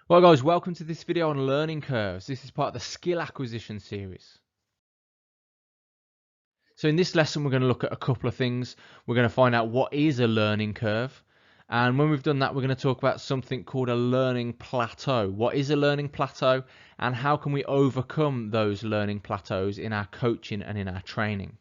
Well guys, welcome to this video on learning curves. This is part of the skill acquisition series. So in this lesson we're going to look at a couple of things. We're going to find out what is a learning curve, and when we've done that we're going to talk about something called a learning plateau. What is a learning plateau and how can we overcome those learning plateaus in our coaching and in our training?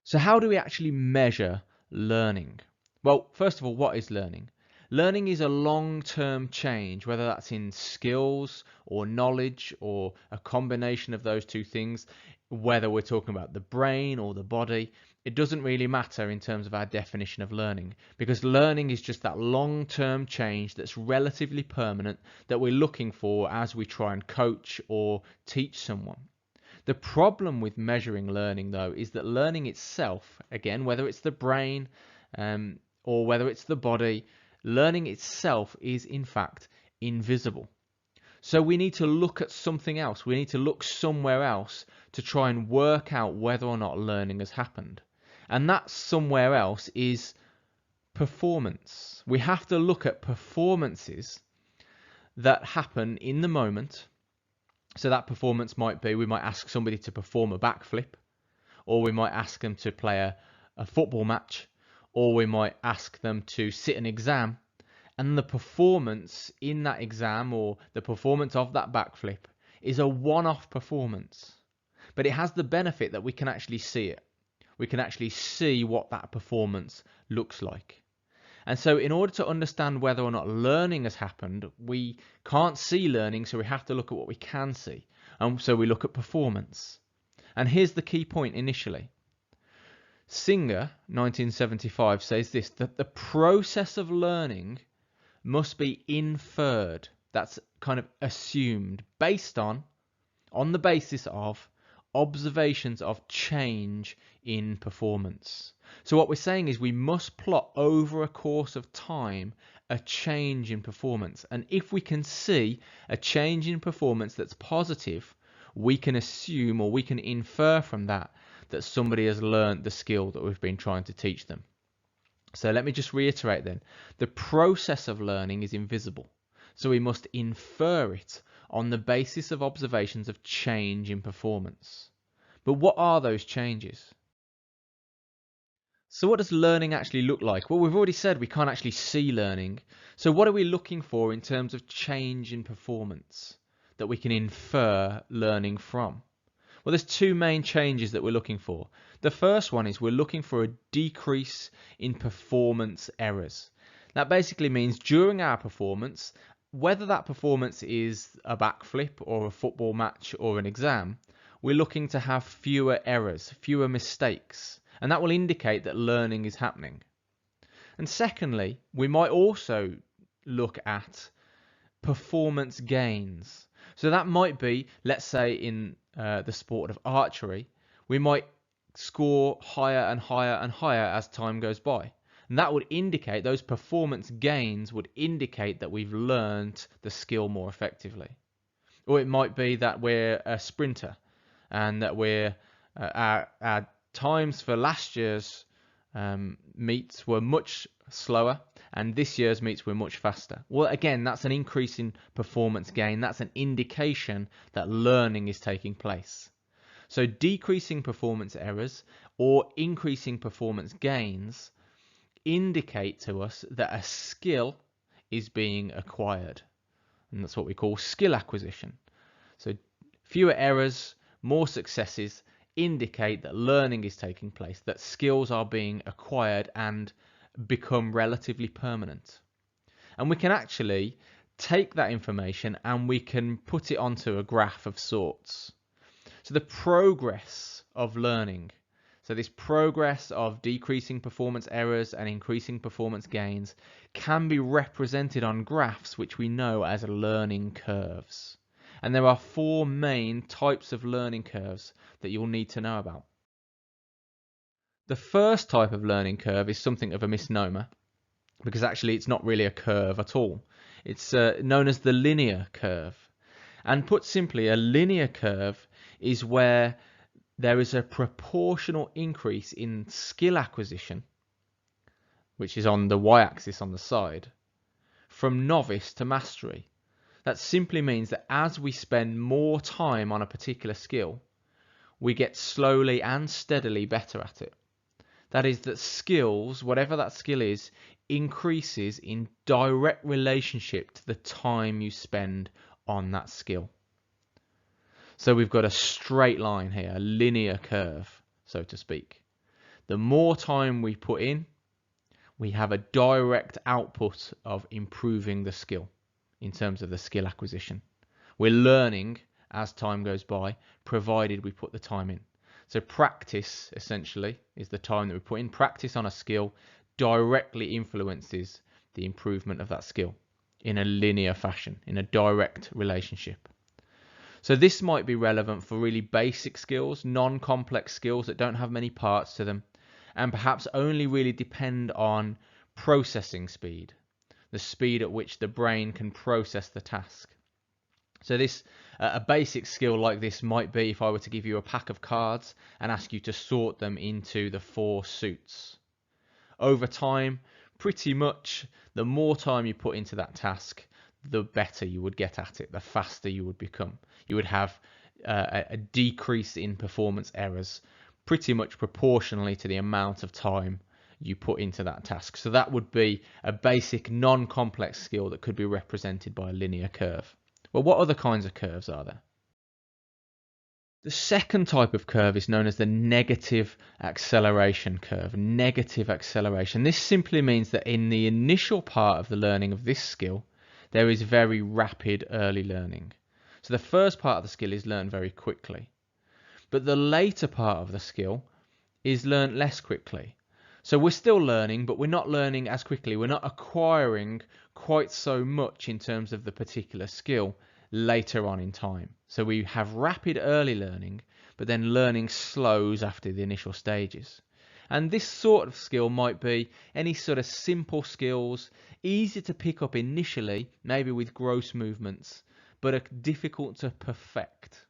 So how do we actually measure learning? Well, first of all, what is learning? Learning is a long-term change, whether that's in skills or knowledge or a combination of those two things, whether we're talking about the brain or the body. It doesn't really matter in terms of our definition of learning, because learning is just that long-term change that's relatively permanent that we're looking for as we try and coach or teach someone. The problem with measuring learning, though, is that learning itself, again, whether it's the brain or whether it's the body, learning itself is in fact invisible. So we need to look at something else. We need to look somewhere else to try and work out whether or not learning has happened. And that somewhere else is performance. We have to look at performances that happen in the moment. So that performance might be, we might ask somebody to perform a backflip, or we might ask them to play a football match, or we might ask them to sit an exam. And the performance in that exam or the performance of that backflip is a one-off performance. But it has the benefit that we can actually see it. We can actually see what that performance looks like. And so in order to understand whether or not learning has happened, we can't see learning, so we have to look at what we can see. And so we look at performance. And here's the key point initially. Singer, 1975, says this, that the process of learning must be inferred. That's kind of assumed, based on the basis of observations of change in performance. So what we're saying is we must plot over a course of time a change in performance. And if we can see a change in performance that's positive, we can assume or we can infer from that that somebody has learned the skill that we've been trying to teach them. So let me just reiterate then. The process of learning is invisible. So we must infer it on the basis of observations of change in performance. But what are those changes? So what does learning actually look like? Well, we've already said we can't actually see learning. So what are we looking for in terms of change in performance that we can infer learning from? Well, there's two main changes that we're looking for. The first one is we're looking for a decrease in performance errors. That basically means during our performance, whether that performance is a backflip or a football match or an exam, we're looking to have fewer errors, fewer mistakes, and that will indicate that learning is happening. And secondly, we might also look at performance gains. So that might be, let's say in the sport of archery, we might score higher and higher and higher as time goes by. And that would indicate, those performance gains would indicate that we've learned the skill more effectively. Or it might be that we're a sprinter and that we're our times for last year's meets were much slower and this year's meets were much faster. Well, again, that's an increase in performance gain. That's an indication that learning is taking place. So decreasing performance errors or increasing performance gains indicate to us that a skill is being acquired. And that's what we call skill acquisition. So fewer errors, more successes indicate that learning is taking place, that skills are being acquired and become relatively permanent. And we can actually take that information and we can put it onto a graph of sorts. So the progress of learning, so this progress of decreasing performance errors and increasing performance gains can be represented on graphs which we know as learning curves. And there are four main types of learning curves that you'll need to know about. The first type of learning curve is something of a misnomer, because actually it's not really a curve at all. It's known as the linear curve. And put simply, a linear curve is where there is a proportional increase in skill acquisition, which is on the y-axis on the side, from novice to mastery. That simply means that as we spend more time on a particular skill, we get slowly and steadily better at it. That is, that skills, whatever that skill is, increases in direct relationship to the time you spend on that skill. So we've got a straight line here, a linear curve, so to speak. The more time we put in, we have a direct output of improving the skill in terms of the skill acquisition. We're learning as time goes by, provided we put the time in. So practice, essentially, is the time that we put in. Practice on a skill directly influences the improvement of that skill in a linear fashion, in a direct relationship. So this might be relevant for really basic skills, non-complex skills that don't have many parts to them, and perhaps only really depend on processing speed, the speed at which the brain can process the task. So this, a basic skill like this might be if I were to give you a pack of cards and ask you to sort them into the 4 suits. Over time, pretty much the more time you put into that task, the better you would get at it, the faster you would become. You would have a decrease in performance errors pretty much proportionally to the amount of time you put into that task. So that would be a basic non-complex skill that could be represented by a linear curve. Well, what other kinds of curves are there? The second type of curve is known as the negative acceleration curve. Negative acceleration. This simply means that in the initial part of the learning of this skill, there is very rapid early learning. So the first part of the skill is learned very quickly. But the later part of the skill is learned less quickly. So we're still learning, but we're not learning as quickly. We're not acquiring quite so much in terms of the particular skill later on in time. So we have rapid early learning, but then learning slows after the initial stages. And this sort of skill might be any sort of simple skills, easy to pick up initially, maybe with gross movements, but are difficult to perfect.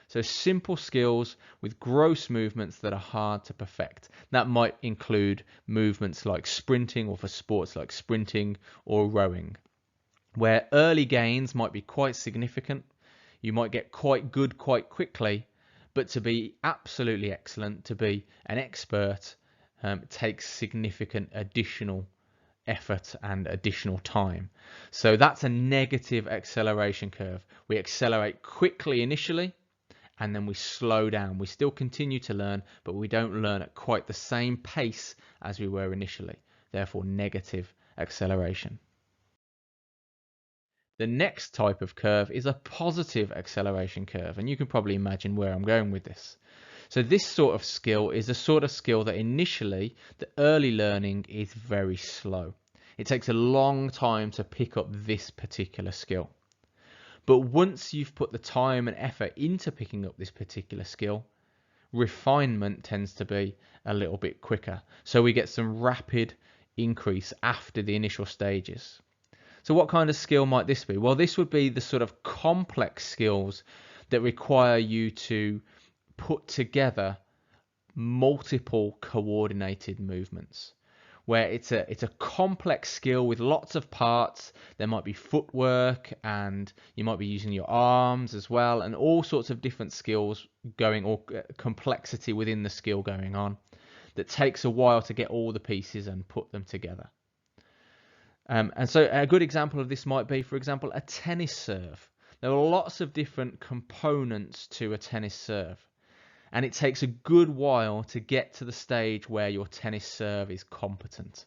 So simple skills with gross movements that are hard to perfect. That might include movements like sprinting, or for sports like sprinting or rowing, where early gains might be quite significant. You might get quite good quite quickly, but to be absolutely excellent, to be an expert, takes significant additional effort and additional time. So that's a negative acceleration curve. We accelerate quickly initially, and then we slow down. We still continue to learn, but we don't learn at quite the same pace as we were initially. Therefore, negative acceleration. The next type of curve is a positive acceleration curve, and you can probably imagine where I'm going with this. So this sort of skill is a sort of skill that initially, the early learning is very slow. It takes a long time to pick up this particular skill. But once you've put the time and effort into picking up this particular skill, refinement tends to be a little bit quicker. So we get some rapid increase after the initial stages. So what kind of skill might this be? Well, this would be the sort of complex skills that require you to put together multiple coordinated movements, where it's a complex skill with lots of parts. There might be footwork, and you might be using your arms as well, and all sorts of different skills going, or complexity within the skill going on, that takes a while to get all the pieces and put them together. And so a good example of this might be, for example, a tennis serve. There are lots of different components to a tennis serve, and it takes a good while to get to the stage where your tennis serve is competent.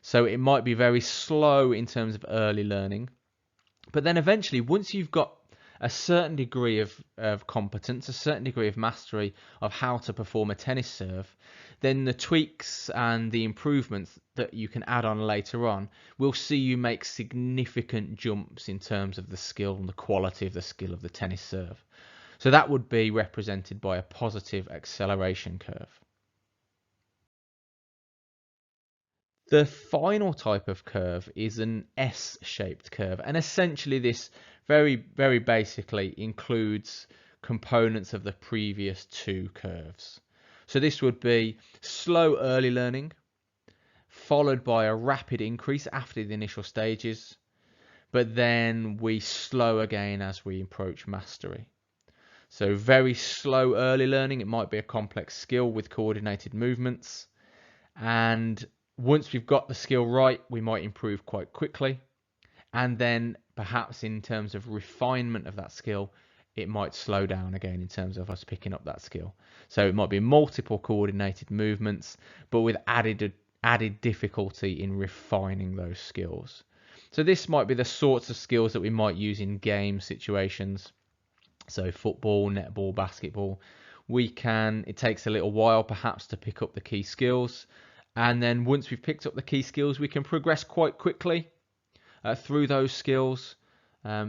So it might be very slow in terms of early learning, but then eventually, once you've got a certain degree of competence, a certain degree of mastery of how to perform a tennis serve, then the tweaks and the improvements that you can add on later on will see you make significant jumps in terms of the skill and the quality of the skill of the tennis serve. So that would be represented by a positive acceleration curve. The final type of curve is an S-shaped curve, and essentially this very basically includes components of the previous two curves. So this would be slow early learning, followed by a rapid increase after the initial stages, but then we slow again as we approach mastery. So very slow early learning, it might be a complex skill with coordinated movements, and once we've got the skill right, we might improve quite quickly, and then perhaps in terms of refinement of that skill, it might slow down again in terms of us picking up that skill. So it might be multiple coordinated movements, but with added difficulty in refining those skills. So this might be the sorts of skills that we might use in game situations. So football, netball, basketball. It takes a little while perhaps to pick up the key skills. And then once we've picked up the key skills, we can progress quite quickly through those skills.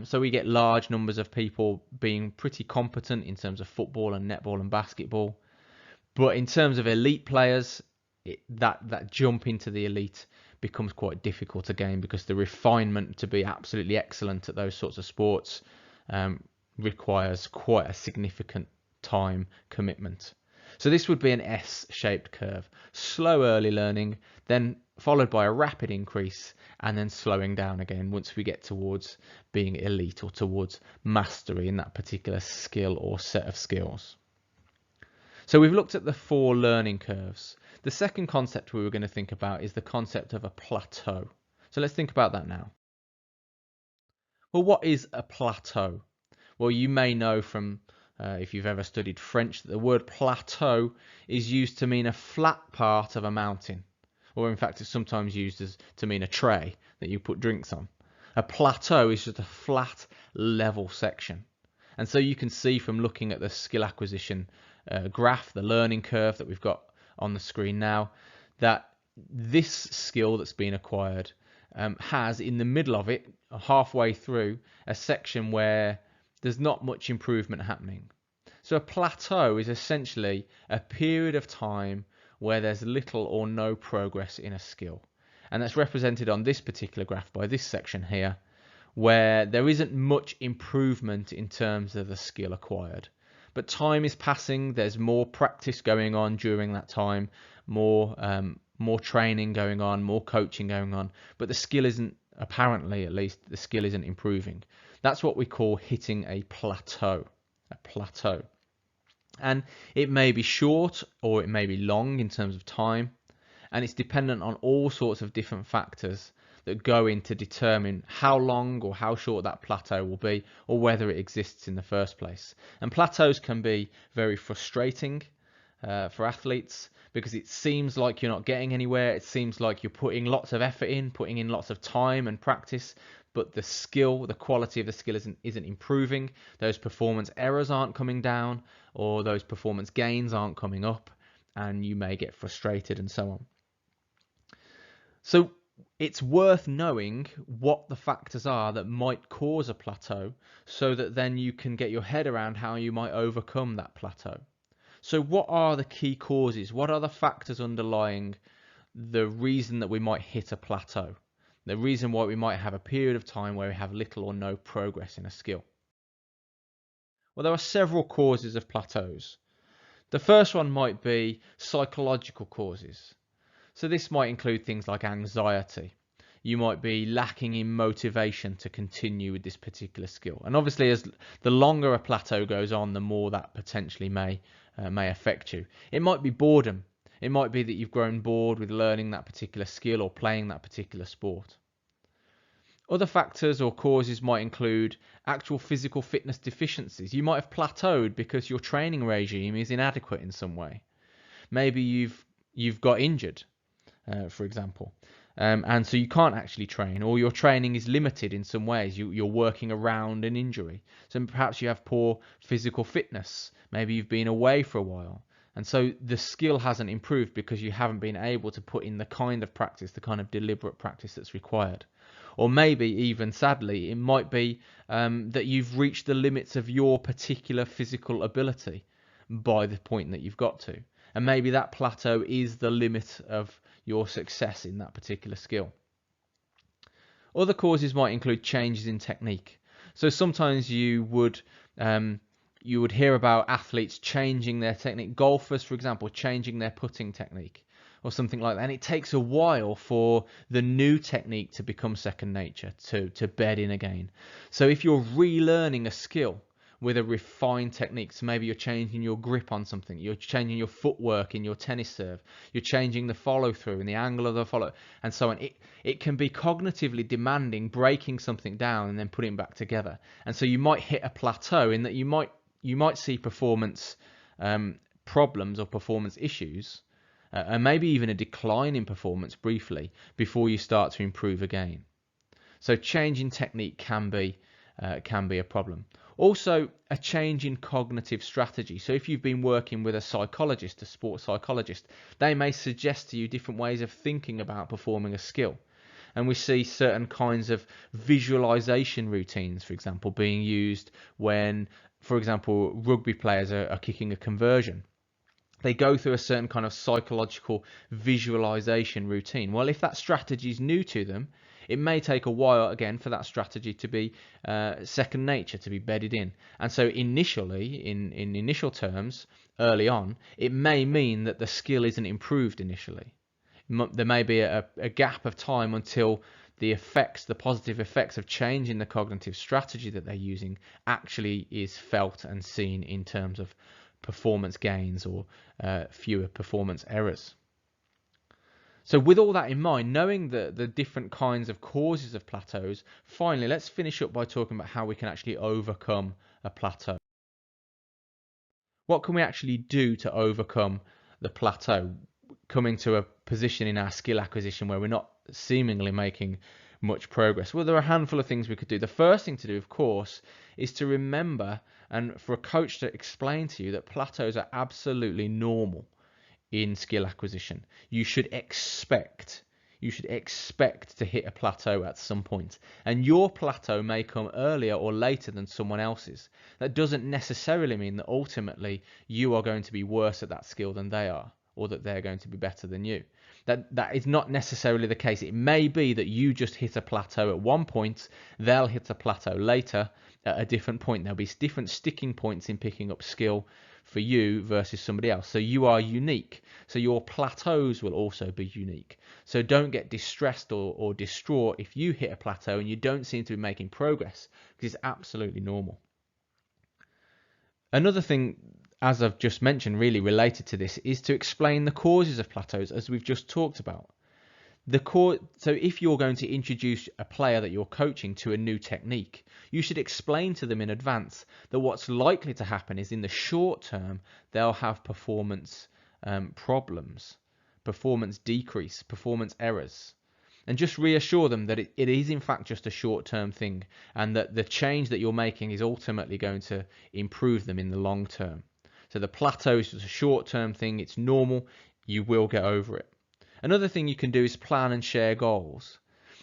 So we get large numbers of people being pretty competent in terms of football and netball and basketball. But in terms of elite players, that jump into the elite becomes quite difficult again, because the refinement to be absolutely excellent at those sorts of sports requires quite a significant time commitment. So this would be an S-shaped curve. Slow early learning, then followed by a rapid increase, and then slowing down again once we get towards being elite or towards mastery in that particular skill or set of skills. So we've looked at the 4 learning curves. The second concept we were going to think about is the concept of a plateau. So let's think about that now. Well, what is a plateau? Well, you may know from if you've ever studied French that the word plateau is used to mean a flat part of a mountain, or in fact it's sometimes used to mean a tray that you put drinks on. A plateau is just a flat level section. And so you can see from looking at the skill acquisition graph, the learning curve that we've got on the screen now, that this skill that's been acquired has in the middle of it, halfway through, a section where there's not much improvement happening. So a plateau is essentially a period of time where there's little or no progress in a skill. And that's represented on this particular graph by this section here, where there isn't much improvement in terms of the skill acquired. But time is passing, there's more practice going on during that time, more training going on, more coaching going on, but the skill isn't, apparently at least, the skill isn't improving. That's what we call hitting a plateau. And it may be short or it may be long in terms of time, and it's dependent on all sorts of different factors that go in to determine how long or how short that plateau will be, or whether it exists in the first place. And plateaus can be very frustrating for athletes, because it seems like you're not getting anywhere. It seems like you're putting lots of effort in, putting in lots of time and practice, but the skill, the quality of the skill isn't improving. Those performance errors aren't coming down, or those performance gains aren't coming up, and you may get frustrated and so on. So it's worth knowing what the factors are that might cause a plateau, so that then you can get your head around how you might overcome that plateau. So what are the key causes? What are the factors underlying the reason that we might hit a plateau? The reason why we might have a period of time where we have little or no progress in a skill? Well, there are several causes of plateaus. The first one might be psychological causes. So this might include things like anxiety. You might be lacking in motivation to continue with this particular skill. And obviously, as the longer a plateau goes on, the more that potentially may affect you. It might be boredom. It might be that you've grown bored with learning that particular skill or playing that particular sport. Other factors or causes might include actual physical fitness deficiencies. You might have plateaued because your training regime is inadequate in some way. Maybe you've got injured, for example, and so you can't actually train, or your training is limited in some ways. You're working around an injury. So perhaps you have poor physical fitness. Maybe you've been away for a while, and so the skill hasn't improved because you haven't been able to put in the kind of practice, the kind of deliberate practice that's required. Or maybe even sadly, it might be that you've reached the limits of your particular physical ability by the point that you've got to. And maybe that plateau is the limit of your success in that particular skill. Other causes might include changes in technique. So sometimes you would you would hear about athletes changing their technique, golfers, for example, changing their putting technique or something like that. And it takes a while for the new technique to become second nature, to bed in again. So if you're relearning a skill with a refined technique, so maybe you're changing your grip on something, you're changing your footwork in your tennis serve, you're changing the follow through and the angle of the follow, and so on. It can be cognitively demanding, breaking something down and then putting it back together. And so you might hit a plateau in that you might see performance problems or performance issues, and maybe even a decline in performance briefly before you start to improve again. So changing technique can be a problem. Also, a change in cognitive strategy. So if you've been working with a psychologist, a sports psychologist, they may suggest to you different ways of thinking about performing a skill. And we see certain kinds of visualization routines, for example, being used when, for example, rugby players are kicking a conversion. They go through a certain kind of psychological visualization routine. Well, if that strategy is new to them, it may take a while again for that strategy to be second nature, to be bedded in. And so initially, in initial terms, early on, it may mean that the skill isn't improved initially. There may be a gap of time until the positive effects of changing the cognitive strategy that they're using actually is felt and seen in terms of performance gains or fewer performance errors. So with all that in mind, knowing the different kinds of causes of plateaus, finally, let's finish up by talking about how we can actually overcome a plateau. What can we actually do to overcome the plateau, coming to a position in our skill acquisition where we're not seemingly making much progress? Well, there are a handful of things we could do. The first thing to do, of course, is to remember and for a coach to explain to you that plateaus are absolutely normal in skill acquisition. You should expect to hit a plateau at some point, and your plateau may come earlier or later than someone else's. That doesn't necessarily mean that ultimately you are going to be worse at that skill than they are, or that they're going to be better than you. That is not necessarily the case. It may be that you just hit a plateau at one point, they'll hit a plateau later at a different point. There'll be different sticking points in picking up skill for you versus somebody else. So you are unique. So your plateaus will also be unique. So don't get distressed or distraught if you hit a plateau and you don't seem to be making progress, because it's absolutely normal. Another thing, as I've just mentioned, really related to this, is to explain the causes of plateaus, as we've just talked about. So if you're going to introduce a player that you're coaching to a new technique, you should explain to them in advance that what's likely to happen is in the short term, they'll have performance problems, performance decrease, performance errors. And just reassure them that it is in fact just a short-term thing, and that the change that you're making is ultimately going to improve them in the long term. So the plateau is just a short-term thing, it's normal, you will get over it. Another thing you can do is plan and share goals.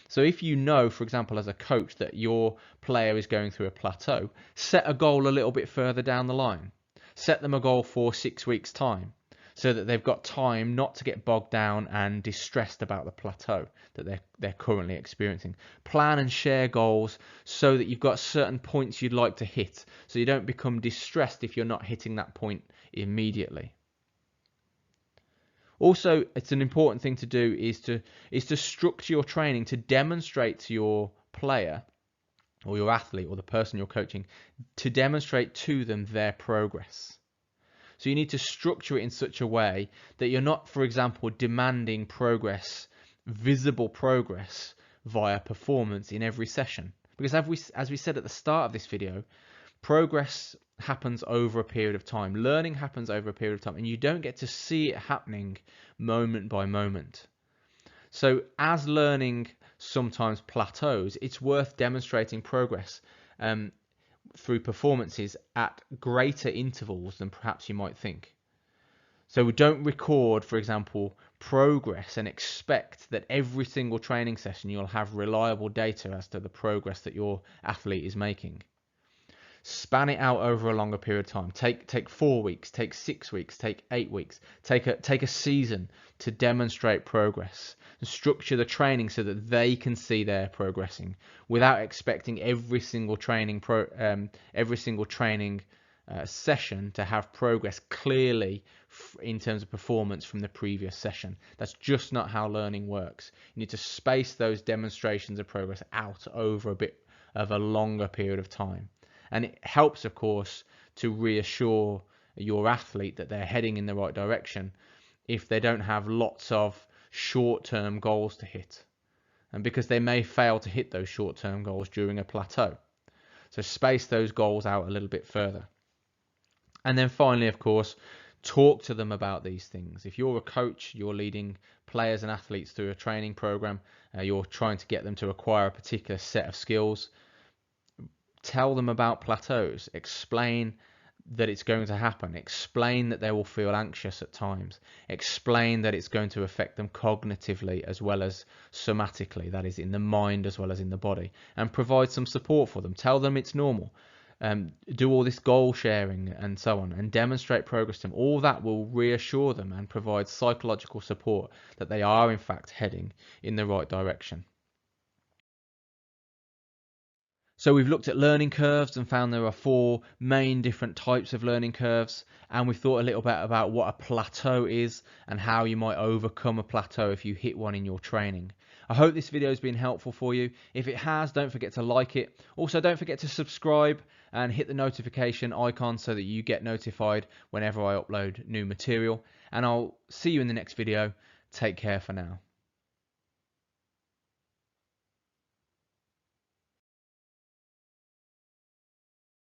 So if you know, for example, as a coach, that your player is going through a plateau, set a goal a little bit further down the line. Set them a goal for 6 weeks' time, so that they've got time not to get bogged down and distressed about the plateau that they're currently experiencing. Plan and share goals so that you've got certain points you'd like to hit, so you don't become distressed if you're not hitting that point immediately. Also, it's an important thing to do is to structure your training to demonstrate to your player or your athlete or the person you're coaching, to demonstrate to them their progress. So you need to structure it in such a way that you're not, for example, demanding progress, visible progress via performance in every session. Because as we said at the start of this video, progress happens over a period of time. Learning happens over a period of time, and you don't get to see it happening moment by moment. So as learning sometimes plateaus, it's worth demonstrating progress through performances at greater intervals than perhaps you might think. So we don't record, for example, progress and expect that every single training session you'll have reliable data as to the progress that your athlete is making. Span it out over a longer period of time. Take 4 weeks, take 6 weeks, take 8 weeks, take a season to demonstrate progress, and structure the training so that they can see they're progressing, without expecting every single training session to have progress clearly in terms of performance from the previous session. That's just not how learning works. You need to space those demonstrations of progress out over a bit of a longer period of time. And it helps, of course, to reassure your athlete that they're heading in the right direction if they don't have lots of short-term goals to hit, and because they may fail to hit those short-term goals during a plateau. So space those goals out a little bit further. And then finally, of course, talk to them about these things. If you're a coach, you're leading players and athletes through a training program, you're trying to get them to acquire a particular set of skills, tell them about plateaus, explain that it's going to happen, explain that they will feel anxious at times, explain that it's going to affect them cognitively as well as somatically, that is in the mind as well as in the body, and provide some support for them. Tell them it's normal. Do all this goal sharing and so on, and demonstrate progress to them. All that will reassure them and provide psychological support that they are in fact heading in the right direction. So we've looked at learning curves and found there are 4 main different types of learning curves, and we thought a little bit about what a plateau is and how you might overcome a plateau if you hit one in your training. I hope this video has been helpful for you. If it has, don't forget to like it. Also, don't forget to subscribe and hit the notification icon so that you get notified whenever I upload new material. And I'll see you in the next video. Take care for now.